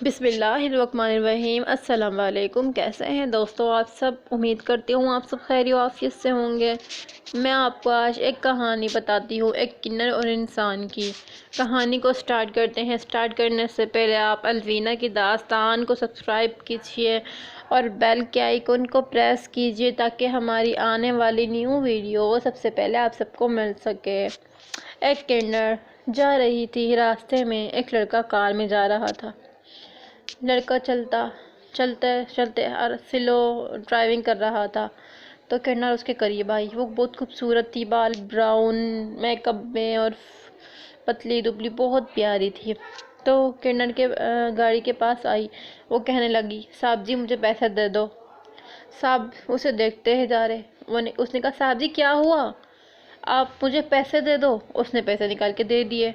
بسم اللہ الرحمن الرحیم۔ السلام علیکم، کیسے ہیں دوستو آپ سب؟ امید کرتی ہوں آپ سب خیر و عافیت سے ہوں گے۔ میں آپ کو آج ایک کہانی بتاتی ہوں، ایک کنر اور انسان کی کہانی کو سٹارٹ کرتے ہیں۔ سٹارٹ کرنے سے پہلے آپ الوینا کی داستان کو سبسکرائب کیجئے اور بیل کے آئیکن کو پریس کیجئے تاکہ ہماری آنے والی نیو ویڈیو سب سے پہلے آپ سب کو مل سکے۔ ایک کنر جا رہی تھی، راستے میں ایک لڑکا کار میں جا رہا تھا۔ لڑکا چلتے سلو ڈرائیونگ کر رہا تھا تو کنر اس کے قریب آئی۔ وہ بہت خوبصورت تھی، بال براؤن، میک اپ میں اور پتلی دبلی، بہت پیاری تھی۔ تو کنر کے گاڑی کے پاس آئی۔ وہ کہنے لگی، صاحب جی مجھے پیسے دے دو۔ صاحب اسے دیکھتے ہی جا رہے۔ اس نے کہا، صاحب جی کیا ہوا؟ آپ مجھے پیسے دے دو۔ اس نے پیسے نکال کے دے دیے۔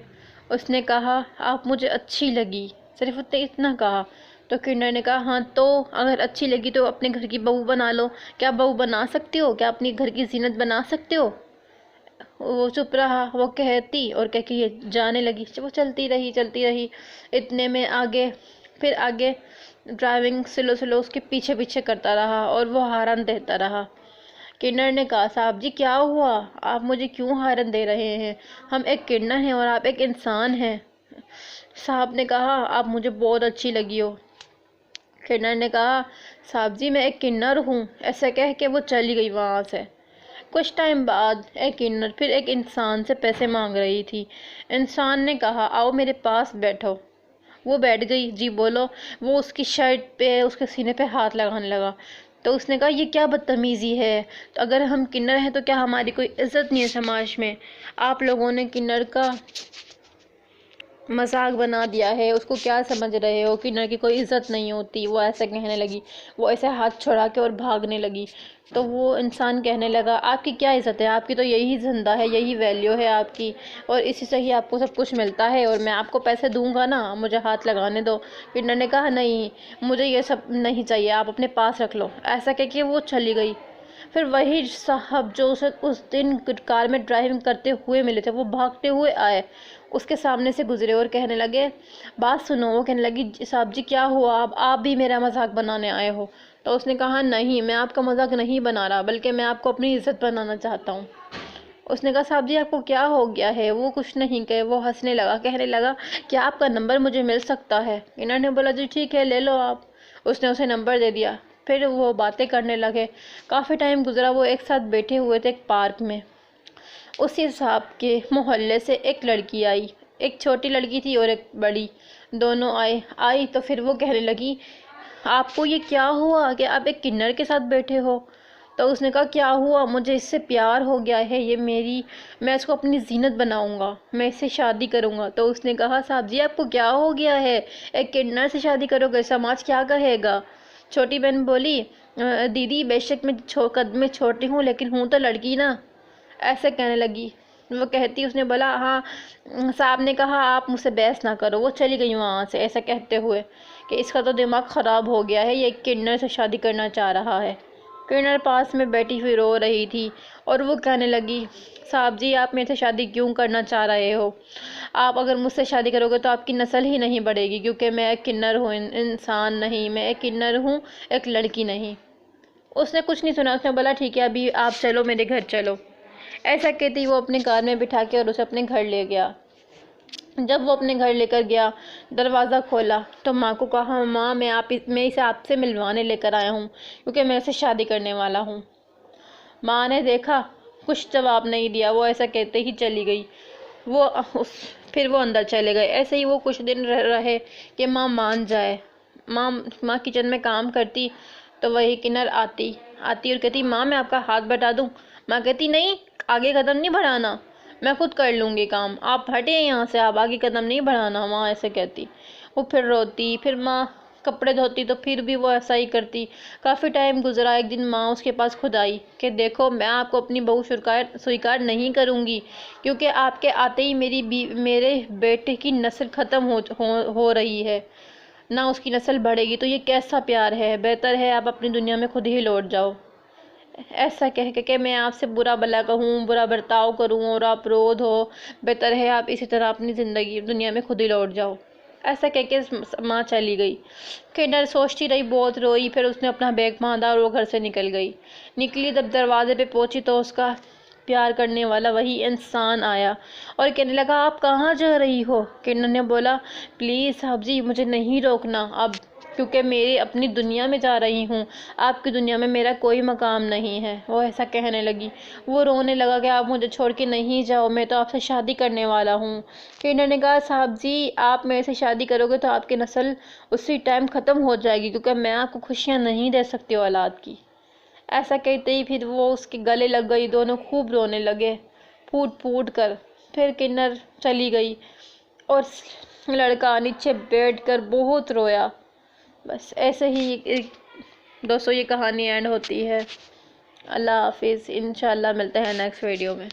اس نے کہا، آپ مجھے اچھی لگی، صرف اس نے اتنا کہا۔ تو کنر نے کہا، ہاں تو اگر اچھی لگی تو اپنے گھر کی بہو بنا لو۔ کیا بہو بنا سکتے ہو؟ کیا اپنی گھر کی زینت بنا سکتے ہو؟ وہ چپ رہا۔ وہ کہتی اور کہہ کے یہ جانے لگی۔ وہ چلتی رہی۔ اتنے میں پھر آگے ڈرائیونگ سلو اس کے پیچھے کرتا رہا اور وہ ہارن دیتا رہا۔ کنر نے کہا، صاحب جی کیا ہوا؟ آپ مجھے کیوں ہارن دے رہے ہیں؟ ہم ایک کنر ہیں اور آپ ایک انسان ہیں۔ صاحب نے کہا، آپ مجھے بہت اچھی لگی ہو۔ کنر نے کہا، صاحب جی میں ایک کنر ہوں۔ ایسا کہہ کے وہ چلی گئی وہاں سے۔ کچھ ٹائم بعد ایک کنر پھر ایک انسان سے پیسے مانگ رہی تھی۔ انسان نے کہا، آؤ میرے پاس بیٹھو۔ وہ بیٹھ گئی۔ جی بولو۔ وہ اس کی شرٹ پہ، اس کے سینے پہ ہاتھ لگانے لگا۔ تو اس نے کہا، یہ کیا بدتمیزی ہے؟ تو اگر ہم کنر ہیں تو کیا ہماری کوئی عزت نہیں ہے سماج میں؟ آپ لوگوں نے کنر کا مذاق بنا دیا ہے، اس کو کیا سمجھ رہے ہو؟ کنر کی کوئی عزت نہیں ہوتی۔ وہ ایسا کہنے لگی۔ وہ ایسے ہاتھ چھڑا کے اور بھاگنے لگی۔ تو وہ انسان کہنے لگا، آپ کی کیا عزت ہے؟ آپ کی تو یہی زندہ ہے، یہی ویلیو ہے آپ کی، اور اسی سے ہی آپ کو سب کچھ ملتا ہے، اور میں آپ کو پیسے دوں گا نا، مجھے ہاتھ لگانے دو۔ کنر نے کہا، نہیں مجھے یہ سب نہیں چاہیے، آپ اپنے پاس رکھ لو۔ ایسا کہہ کے وہ چلی گئی۔ پھر وہی صاحب جو اسے اس دن کار میں ڈرائیونگ کرتے ہوئے ملے تھے، وہ بھاگتے ہوئے آئے، اس کے سامنے سے گزرے اور کہنے لگے، بات سنو۔ وہ کہنے لگی، صاحب جی کیا ہوا؟ آپ بھی میرا مذاق بنانے آئے ہو؟ تو اس نے کہا، نہیں میں آپ کا مذاق نہیں بنا رہا، بلکہ میں آپ کو اپنی عزت بنانا چاہتا ہوں۔ اس نے کہا، صاحب جی آپ کو کیا ہو گیا ہے؟ وہ کچھ نہیں کہے، وہ ہنسنے لگا، کہنے لگا، کیا آپ کا نمبر مجھے مل سکتا ہے؟ کنر نے بولا، جی ٹھیک ہے لے لو آپ۔ اس نے اسے نمبر دے دیا۔ پھر وہ باتیں کرنے لگے۔ کافی ٹائم گزرا، وہ ایک ساتھ بیٹھے ہوئے تھے ایک پارک میں۔ اسی صاحب کے محلے سے ایک لڑکی آئی، ایک چھوٹی لڑکی تھی اور ایک بڑی، دونوں آئی تو پھر وہ کہنے لگی، آپ کو یہ کیا ہوا کہ آپ ایک کنر کے ساتھ بیٹھے ہو؟ تو اس نے کہا، کیا ہوا؟ مجھے اس سے پیار ہو گیا ہے، میں اس کو اپنی زینت بناؤں گا، میں اس سے شادی کروں گا۔ تو اس نے کہا، صاحب جی آپ کو کیا ہو گیا ہے؟ ایک کنر سے شادی کرو گے، سماج کیا کہے گا؟ چھوٹی بہن بولی، دیدی بے شک میں قد میں چھوٹی ہوں لیکن ہوں تو لڑکی نا۔ ایسے کہنے لگی۔ وہ کہتی، اس نے بولا، ہاں صاحب نے کہا آپ مجھ سے بحث نہ کرو۔ وہ چلی گئی وہاں سے ایسا کہتے ہوئے کہ اس کا تو دماغ خراب ہو گیا ہے، یہ کنر سے شادی کرنا چاہ رہا ہے۔ کنر پاس میں بیٹھی ہوئی رو رہی تھی اور وہ کہنے لگی، صاحب جی آپ میرے سے شادی کیوں کرنا چاہ رہے ہو؟ آپ اگر مجھ سے شادی کرو گے تو آپ کی نسل ہی نہیں بڑھے گی، کیونکہ میں ایک کنر ہوں، انسان نہیں، میں ایک کنر ہوں، ایک لڑکی نہیں۔ اس نے کچھ نہیں سنا۔ اس نے بولا، ٹھیک ہے ابھی آپ چلو میرے گھر چلو۔ ایسا کہتی وہ اپنے کار میں بٹھا کے اور اسے اپنے گھر لے گیا۔ جب وہ اپنے گھر لے کر گیا، دروازہ کھولا تو ماں کو کہا، ماں میں اسے آپ سے ملوانے لے کر آیا ہوں، کیونکہ میں اسے شادی کرنے والا ہوں۔ ماں نے دیکھا، کچھ جواب نہیں دیا، وہ ایسا کہتے ہی چلی گئی۔ پھر وہ اندر چلے گئے۔ ایسے ہی وہ کچھ دن رہے کہ ماں مان جائے۔ ماں کچن میں کام کرتی تو وہی کنر آتی اور کہتی، ماں میں آپ کا ہاتھ بٹا دوں؟ ماں کہتی، نہیں آگے قدم نہیں بڑھانا، میں خود کر لوں گی کام، آپ ہٹے یہاں سے، آپ آگے قدم نہیں بڑھانا۔ ماں ایسے کہتی۔ وہ پھر روتی۔ پھر ماں کپڑے دھوتی تو پھر بھی وہ ایسا ہی کرتی۔ کافی ٹائم گزرا۔ ایک دن ماں اس کے پاس خود آئی کہ دیکھو میں آپ کو اپنی بہو سویکار نہیں کروں گی، کیونکہ آپ کے آتے ہی میرے بیٹے کی نسل ختم ہو رہی ہے، نہ اس کی نسل بڑھے گی، تو یہ کیسا پیار ہے؟ بہتر ہے آپ اپنی دنیا میں خود ہی لوٹ جاؤ۔ ایسا کہہ کہ میں آپ سے برا بھلا کہوں، برا برتاؤ کروں اور آپ رو دو، بہتر ہے آپ اسی طرح اپنی دنیا میں خود ہی لوٹ جاؤ۔ ایسا کہہ کے ماں چلی گئی۔ کنر سوچتی رہی، بہت روئی، پھر اس نے اپنا بیگ باندھا اور وہ گھر سے نکل گئی۔ نکلی، جب دروازے پہ پہنچی تو اس کا پیار کرنے والا وہی انسان آیا اور کہنے لگا آپ کہاں جا رہی ہو؟ کنر نے بولا پلیز صاحب جی مجھے نہیں روکنا اب، کیونکہ میری اپنی دنیا میں جا رہی ہوں، آپ کی دنیا میں میرا کوئی مقام نہیں ہے۔ وہ ایسا کہنے لگی، وہ رونے لگا کہ آپ مجھے چھوڑ کے نہیں جاؤ، میں تو آپ سے شادی کرنے والا ہوں۔ کنر نے کہا صاحب جی آپ میرے سے شادی کرو گے تو آپ کی نسل اسی ٹائم ختم ہو جائے گی، کیونکہ میں آپ کو خوشیاں نہیں دے سکتی اولاد کی۔ ایسا کہتے ہی پھر وہ اس کے گلے لگ گئی، دونوں خوب رونے لگے پھوٹ پھوٹ کر۔ پھر کنر چلی گئی اور لڑکا نیچے بیٹھ کر بہت رویا۔ بس ایسے ہی دوستو یہ کہانی اینڈ ہوتی ہے۔ اللہ حافظ، انشاءاللہ ملتے ہیں نیکسٹ ویڈیو میں۔